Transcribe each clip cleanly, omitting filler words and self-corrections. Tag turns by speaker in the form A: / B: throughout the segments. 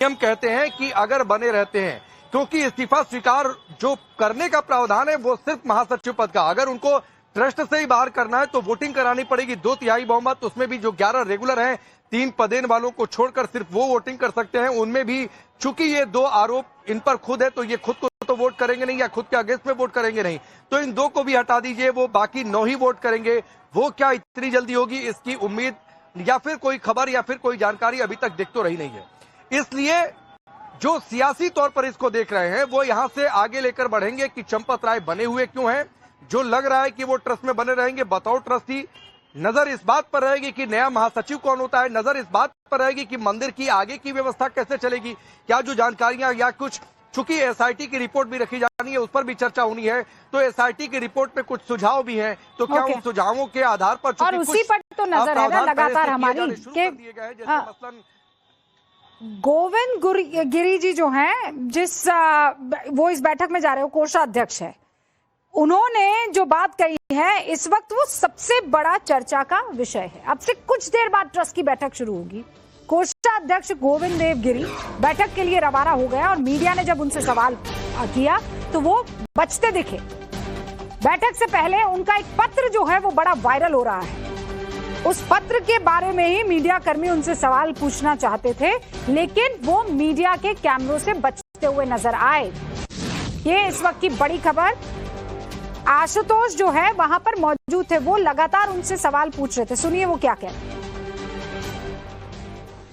A: नियम कहते हैं कि अगर बने रहते हैं, क्योंकि इस्तीफा स्वीकार जो करने का प्रावधान है वो सिर्फ महासचिव पद का, अगर उनको ट्रस्ट से ही बाहर करना है तो वोटिंग करानी पड़ेगी 2/3 बहुमत, उसमें भी जो 11 रेगुलर हैं 3 पदेन वालों को छोड़कर सिर्फ वो वोटिंग कर सकते हैं। उनमें भी चूंकि ये 2 आरोप इन पर खुद है तो ये खुद को तो वोट करेंगे नहीं या खुद के अगेंस्ट में वोट करेंगे नहीं, तो इन 2 को भी हटा दीजिए, वो बाकी 9 ही वोट करेंगे। वो क्या इतनी जल्दी होगी इसकी उम्मीद या फिर कोई खबर या फिर कोई जानकारी अभी तक दिख तो रही नहीं है। इसलिए जो सियासी तौर पर इसको देख रहे हैं वो यहां से आगे लेकर बढ़ेंगे कि चंपत राय बने हुए क्यों हैं, जो लग रहा है कि वो ट्रस्ट में बने रहेंगे बतौर ट्रस्टी। नजर इस बात पर रहेगी कि नया महासचिव कौन होता है, नजर इस बात पर रहेगी कि मंदिर की आगे की व्यवस्था कैसे चलेगी, क्या जो जानकारियां या कुछ, चूंकि एसआईटी की रिपोर्ट भी रखी जानी है उस पर भी चर्चा होनी है, तो एसआईटी की रिपोर्ट में कुछ सुझाव भी हैं, तो क्या उन सुझावों के आधार पर
B: और उसी पर तो नजर है ना लगातार हमारी के
A: मसलन
B: गोविंद गिरी जी जो हैं, जिस वो इस बैठक में जा रहे हो, कोषाध्यक्ष है, उन्होंने जो बात कही है इस वक्त वो सबसे बड़ा चर्चा का विषय है। अब से कुछ देर बाद ट्रस्ट की बैठक शुरू होगी। कोषाध्यक्ष गोविंद देव गिरी बैठक के लिए रवाना हो गया और मीडिया ने जब उनसे सवाल किया तो वो बचते दिखे। बैठक से पहले उनका एक पत्र जो है वो बड़ा वायरल हो रहा है, उस पत्र के बारे में ही मीडिया कर्मी उनसे सवाल पूछना चाहते थे, लेकिन वो मीडिया के कैमरों से बचते हुए नजर आए। ये इस वक्त की बड़ी खबर। आशुतोष जो है वहां पर मौजूद थे, वो लगातार उनसे सवाल पूछ रहे थे, सुनिए वो क्या कह रहे हैं।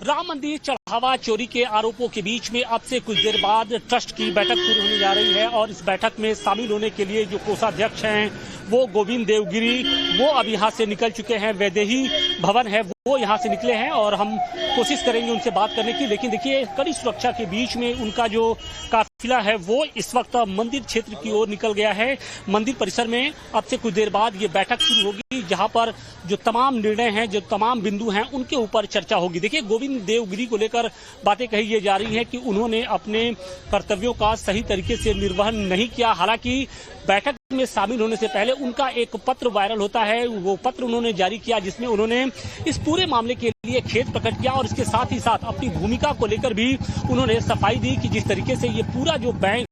C: राम मंदिर चढ़ावा चोरी के आरोपों के बीच में अब से कुछ देर बाद ट्रस्ट की बैठक शुरू होने जा रही है और इस बैठक में शामिल होने के लिए जो कोषाध्यक्ष हैं वो गोविंद देवगिरी, वो अब यहाँ से निकल चुके हैं। वैदेही भवन है वो यहाँ से निकले हैं और हम कोशिश करेंगे उनसे बात करने की, लेकिन देखिए कड़ी सुरक्षा के बीच में उनका जो काफिला है वो इस वक्त मंदिर क्षेत्र की ओर निकल गया है। मंदिर परिसर में अब से कुछ देर बाद ये बैठक शुरू होगी, जहाँ पर जो तमाम निर्णय हैं, जो तमाम बिंदु हैं, उनके ऊपर चर्चा होगी। देखिए गोविंद देवगिरी को लेकर बातें कही ये जा रही हैं कि उन्होंने अपने कर्तव्यों का सही तरीके से निर्वहन नहीं किया। हालांकि बैठक में शामिल होने से पहले उनका एक पत्र वायरल होता है, वो पत्र उन्होंने जारी किया जिसमें उन्होंने इस पूरे मामले के लिए खेद प्रकट किया और इसके साथ ही साथ अपनी भूमिका को लेकर भी उन्होंने सफाई दी कि जिस तरीके से ये पूरा जो बैंक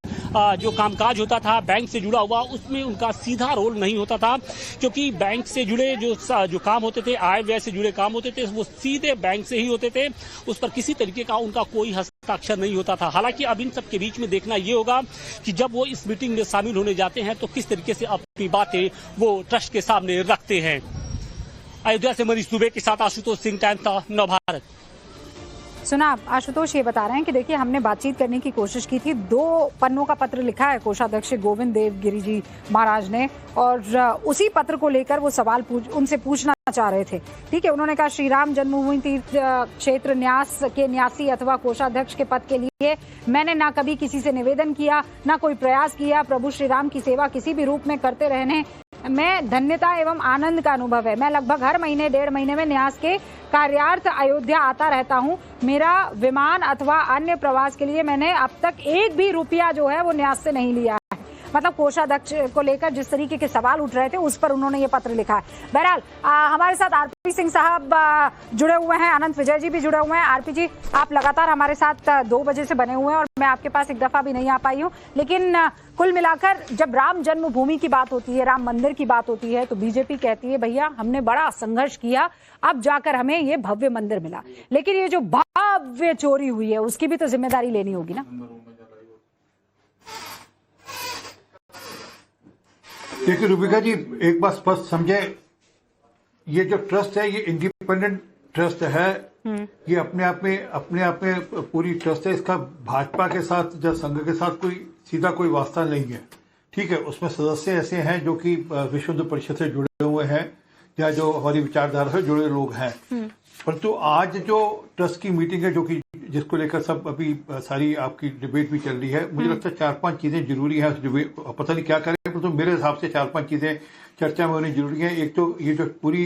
C: जो कामकाज होता था बैंक से जुड़ा हुआ, उसमें उनका सीधा रोल नहीं होता था, क्योंकि बैंक से जुड़े जो काम होते थे, आय व्यय से जुड़े काम होते थे, वो सीधे बैंक से ही होते थे, उस पर किसी तरीके का उनका कोई हस्ताक्षर नहीं होता था। हालांकि अब इन सब के बीच में देखना ये होगा कि जब वो इस मीटिंग में शामिल होने जाते हैं तो किस तरीके से अपनी बातें वो ट्रस्ट के सामने रखते हैं। अयोध्या से मनीष दुबे के साथ आशुतोष सिंह, टाइम्स नवभारत।
B: सुना, आशुतोष ये बता रहे हैं कि देखिए हमने बातचीत करने की कोशिश की थी, 2 पन्नों का पत्र लिखा है कोषाध्यक्ष गोविंद देव गिरी जी महाराज ने और उसी पत्र को लेकर वो सवाल उनसे पूछना चाह रहे थे। ठीक है, उन्होंने कहा श्री राम जन्मभूमि तीर्थ क्षेत्र न्यास के न्यासी अथवा कोषाध्यक्ष के पद के लिए मैंने ना कभी किसी से निवेदन किया, ना कोई प्रयास किया। प्रभु श्री राम की सेवा किसी भी रूप में करते रहने में धन्यता एवं आनंद का अनुभव है। मैं लगभग हर महीने 1.5 महीने में न्यास के कार्यार्थ अयोध्या आता रहता हूँ। मेरा विमान अथवा अन्य प्रवास के लिए मैंने अब तक 1 भी रुपया जो है वो न्यास से नहीं लिया है। मतलब कोषाध्यक्ष को लेकर जिस तरीके के सवाल उठ रहे थे उस पर उन्होंने ये पत्र लिखा है। बहरहाल हमारे साथ आरपी सिंह साहब जुड़े हुए हैं, अनंत विजय जी भी जुड़े हुए हैं। आरपी जी, आप लगातार हमारे साथ 2 बजे से बने हुए हैं और मैं आपके पास एक दफा भी नहीं आ पाई हूँ, लेकिन कुल मिलाकर जब राम जन्मभूमि की बात होती है, राम मंदिर की बात होती है, तो बीजेपी कहती है भैया हमने बड़ा संघर्ष किया, अब जाकर हमें ये भव्य मंदिर मिला, लेकिन ये जो भव्य चोरी हुई है उसकी भी तो जिम्मेदारी लेनी होगी ना।
D: देखिए रूबिका जी, एक बात स्पष्ट समझे, ये जो ट्रस्ट है ये इंडिपेंडेंट ट्रस्ट है, ये अपने आप में पूरी ट्रस्ट है। इसका भाजपा के साथ या संघ के साथ कोई सीधा कोई वास्ता नहीं है। ठीक है, उसमें सदस्य ऐसे हैं जो कि विश्व हिंदू परिषद से जुड़े हुए हैं या जो हमारी विचारधारा से जुड़े लोग हैं, परंतु आज जो ट्रस्ट की मीटिंग है जो कि जिसको लेकर सब अभी सारी आपकी डिबेट भी चल रही है, मुझे लगता है 4-5 चीजें जरूरी हैं। पता नहीं क्या करें, परंतु मेरे हिसाब से 4-5 चीजें चर्चा में होनी जरूरी है। एक तो ये जो पूरी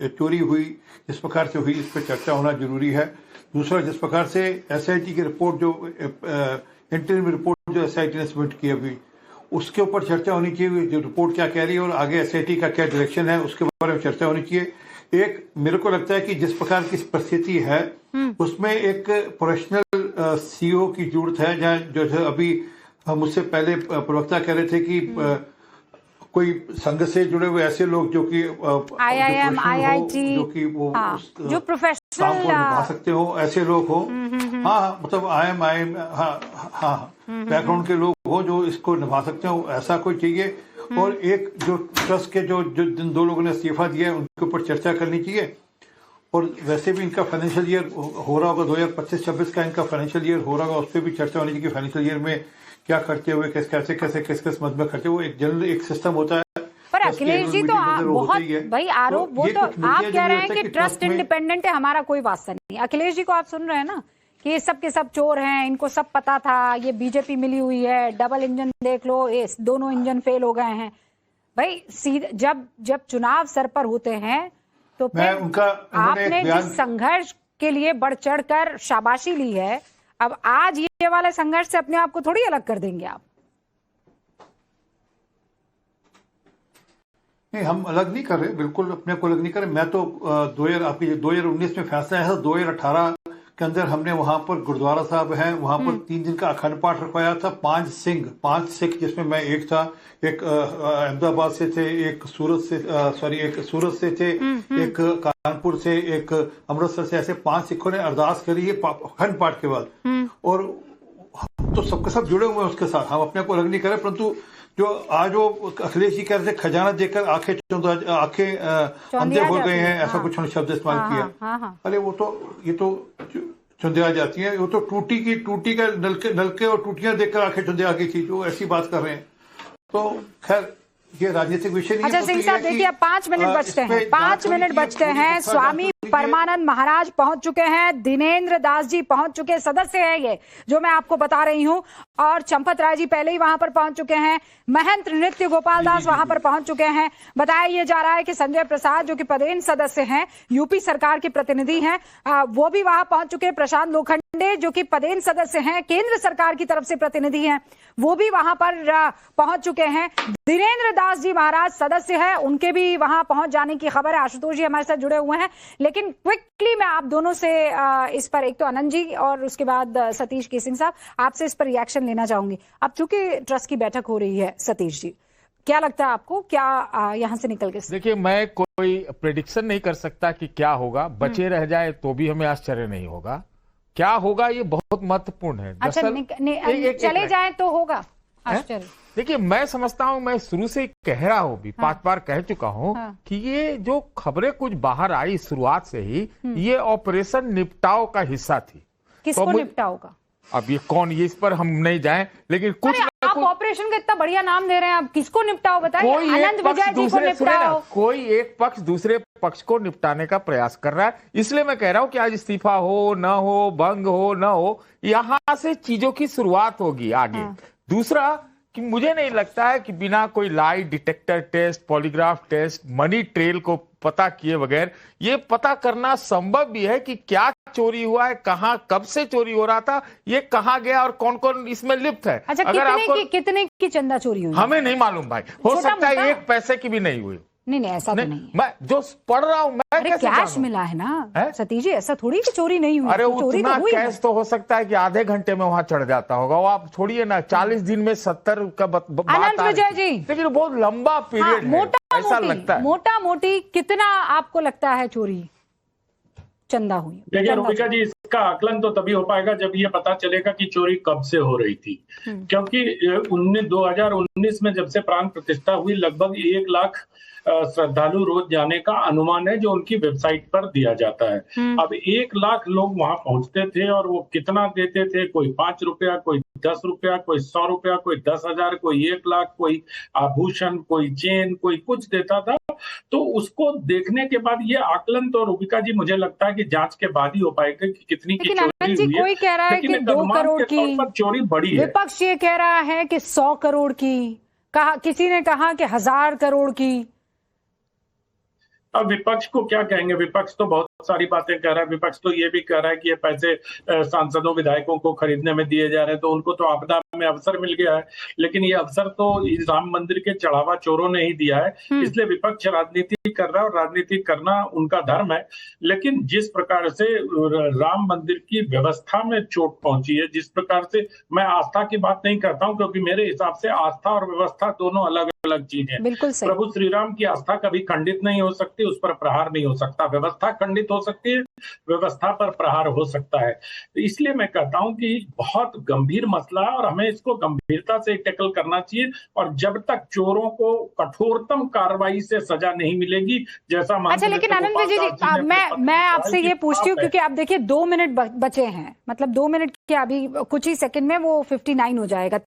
D: चोरी हुई जिस प्रकार से हुई, इस पर चर्चा होना जरूरी है। दूसरा, जिस प्रकार से एसआईटी की रिपोर्ट जो इंटरव्यू रिपोर्ट जो एसआईटी ने सबमिट की अभी, उसके ऊपर चर्चा होनी चाहिए। जो रिपोर्ट क्या कह रही है और आगे एसआईटी का क्या डायरेक्शन है उसके बारे में चर्चा होनी चाहिए। एक, मेरे को लगता है कि जिस प्रकार की परिस्थिति है उसमें एक प्रोफेशनल सीईओ की जरूरत है, जहाँ जो अभी मुझसे पहले प्रवक्ता कह रहे थे कि कोई संघ से जुड़े हुए ऐसे लोग जो कि
B: IIM, IIT,
D: जो कि वो
B: जो प्रोफेशनल
D: काम को निभा सकते हो, ऐसे लोग हो। हाँ, मतलब IIM हाँ बैकग्राउंड के लोग हो जो इसको निभा सकते हो, ऐसा कोई चाहिए। और एक जो ट्रस्ट के जो जिन दो लोगों ने इस्तीफा दिया है उनके ऊपर चर्चा करनी चाहिए। और वैसे भी इनका फाइनेंशियल ईयर हो रहा होगा, 2025-26 का इनका फाइनेंशियल ईयर हो रहा होगा, उस पर भी चर्चा होनी चाहिए कि फाइनेंशियल ईयर में क्या खर्चे हुए, किस मद में खर्चे हुए। एक जनरल एक सिस्टम होता है।
B: पर अखिलेश जी तो बहुत भाई आरोप, वो तो आप कह रहे हैं कि ट्रस्ट इंडिपेंडेंट है, हमारा कोई वास्ता नहीं। अखिलेश जी को आप सुन रहे हैं ना कि ये सब के सब चोर हैं, इनको सब पता था, ये बीजेपी मिली हुई है, डबल इंजन देख लो, ये दोनों इंजन फेल हो गए हैं। भाई जब चुनाव सर पर होते हैं तो फिर आपने जिस संघर्ष के लिए बढ़ चढ़ कर शाबाशी ली है, अब आज ये वाले संघर्ष से अपने आप को थोड़ी अलग कर देंगे आप।
D: नहीं, हम अलग नहीं कर रहे, बिल्कुल अपने को अलग नहीं कर रहे। मैं तो 2019 में फैसला है, 2018 के अंदर हमने वहां पर गुरुद्वारा साहब है, वहां पर 3 दिन का अखंड पाठ रखवाया था। 5 सिख जिसमें मैं एक था, एक अहमदाबाद से थे, एक सूरत से थे, एक कानपुर से, एक अमृतसर से, ऐसे 5 सिखों ने अरदास करी है अखंड पाठ के बाद। और हम तो सबके सब जुड़े हुए हैं उसके साथ, हम अपने को अलग नहीं कर रहे। परंतु जो आज वो अखिलेश जी कह रहे थे खजाना देकर आंखें अंधे हो गए हैं, ऐसा कुछ उन्होंने शब्द इस्तेमाल किया। अरे वो तो ये तो चुंदिया जाती है, वो तो टूटी का नलके और टूटियां देखकर आंखें चुंदिया गई थी, जो ऐसी बात कर रहे हैं। तो खैर ये राजनीतिक विषय नहीं है।
B: अच्छा सिंह साहब देखिए, अब 5 मिनट बचते हैं, 5 मिनट बचते हैं। स्वामी परमानंद महाराज पहुंच चुके हैं, दिनेंद्र दास जी पहुंच चुके, सदस्य हैं ये जो मैं आपको बता रही हूं, और चंपत राय जी पहले ही वहां पर पहुंच चुके हैं, महंत नृत्य गोपाल दास वहां पर पहुंच चुके हैं। बताया ये जा रहा है कि संजय प्रसाद जो कि पदेन सदस्य हैं, यूपी सरकार के प्रतिनिधि हैं, वो भी वहां पहुंच चुके हैं। प्रशांत लोखंडे जो कि पदेन सदस्य हैं, केंद्र सरकार की तरफ से प्रतिनिधि हैं, वो भी वहां पर पहुंच चुके हैं। दिनेंद्र दास जी महाराज सदस्य हैं, उनके भी वहां पहुंच जाने की खबर है। आशुतोष जी हमारे साथ जुड़े हुए हैं, लेकिन क्विकली मैं आप दोनों से इस पर, एक तो आनंद जी और उसके बाद सतीश केसिंग साहब, आपसे इस पर रिएक्शन लेना चाहूंगी। अब चूंकि ट्रस्ट की बैठक हो रही है, सतीश जी क्या लगता है आपको, क्या यहां से निकल के? देखिए,
E: मैं कोई प्रेडिक्शन नहीं कर सकता कि क्या होगा, बचे रह जाए तो भी हमें आश्चर्य नहीं होगा। क्या होगा ये बहुत महत्वपूर्ण है।
B: अच्छा, चले जाए तो होगा आश्चर्य।
E: देखिए, मैं समझता हूं, मैं शुरू से कह रहा हूं, भी 5 बार कह चुका हूं कि ये जो खबरें कुछ बाहर आई शुरुआत से ही, ये ऑपरेशन निपटाव का हिस्सा थी।
B: किसको निपटाव का?
E: अब ये कौन, ये इस पर हम नहीं जाएं, लेकिन कुछ
B: आप ऑपरेशन का इतना बढ़िया नाम दे रहे हैं, आप किसको निपटाओ बताइए? आनंद विजय जी को निपटाओ।
E: कोई एक पक्ष दूसरे पक्ष को निपटाने का प्रयास कर रहा है। इसलिए मैं कह रहा हूं कि आज इस्तीफा हो न हो, भंग हो न हो, यहां से चीजों की शुरुआत होगी आगे। दूसरा कि मुझे नहीं लगता है कि बिना कोई lie detector test, polygraph test, money trail को पता किए बगैर ये पता करना संभव भी है कि क्या चोरी हुआ है, कहां, कब से चोरी हो रहा था, ये कहां गया और कौन कौन इसमें लिप्त है।
B: अच्छा, अगर कितने की चंदा चोरी हुई
E: हमें नहीं मालूम भाई, हो सकता है 1 पैसे की भी नहीं हुई।
B: नहीं ऐसा तो नहीं।
E: मैं जो पढ़ रहा हूं, मैं
B: अरे कैश मिला है ना सतीश जी, ऐसा थोड़ी कि चोरी नहीं हुई।
E: अरे उतना कैश तो हो सकता है कि आधे घंटे में वहां चढ़ जाता होगा, वो आप छोड़िए ना, 40 दिन में 70 का
B: आनंद विजय जी,
E: लेकिन बहुत लंबा पीरियड है, ऐसा लगता है।
B: मोटा मोटी कितना आपको लगता है चोरी चंदा हुई?
F: देखिए रूबिका जी, इसका आकलन तो तभी हो पाएगा जब ये पता चलेगा कि चोरी कब से हो रही थी। क्योंकि 2019 में जब से प्राण प्रतिष्ठा हुई, लगभग 1 लाख श्रद्धालु रोज जाने का अनुमान है जो उनकी वेबसाइट पर दिया जाता है। अब 1 लाख लोग वहां पहुंचते थे और वो कितना देते थे, कोई 5 रुपया, कोई 10 रुपया, कोई 100 रुपया, कोई 10,000, कोई 1 लाख, कोई आभूषण, कोई चेन, कोई कुछ देता था। तो उसको देखने के बाद ये आकलन तो रूबिका जी मुझे लगता है कि जांच के बाद ही हो पाएगा कि कितनी की चोरी हुई है।
B: कोई कह रहा है कि 2 करोड़ की
F: चोरी बड़ी है,
B: विपक्ष ये कह रहा है कि 100 करोड़ की, कहा किसी ने कहा कि 1000 करोड़ की।
F: अब विपक्ष को क्या कहेंगे, विपक्ष तो बहुत सारी बातें कह रहा है। विपक्ष तो ये भी कह रहा है कि ये पैसे सांसदों विधायकों को खरीदने में दिए जा रहे हैं, तो उनको तो आपदा में अवसर मिल गया है, लेकिन ये अवसर तो इस राम मंदिर के चढ़ावा चोरों ने ही दिया है, इसलिए विपक्ष राजनीति कर रहा है और राजनीति करना उनका धर्म है। लेकिन जिस प्रकार से राम मंदिर की व्यवस्था में चोट पहुंची है, जिस प्रकार से, मैं आस्था की बात नहीं करता हूं क्योंकि मेरे हिसाब से आस्था और व्यवस्था दोनों अलग अलग चीजें।
B: बिल्कुल सही।
F: प्रभु श्री राम की आस्था कभी खंडित नहीं हो सकती, उस पर प्रहार नहीं हो सकता। व्यवस्था खंडित हो सकती है, व्यवस्था पर प्रहार हो सकता है। तो इसलिए मैं कहता हूं कि बहुत गंभीर मसला है और हमें इसको गंभीरता से टैकल करना चाहिए। और जब तक चोरों को कठोरतम कार्रवाई से सजा नहीं मिलेगी, जैसा
B: अच्छा, लेकिन आनंद विजय जी, मैं आपसे ये पूछती हूँ क्योंकि आप देखिए 2 मिनट बचे हैं, मतलब 2 मिनट के अभी कुछ ही सेकंड में वो 59 हो जाएगा।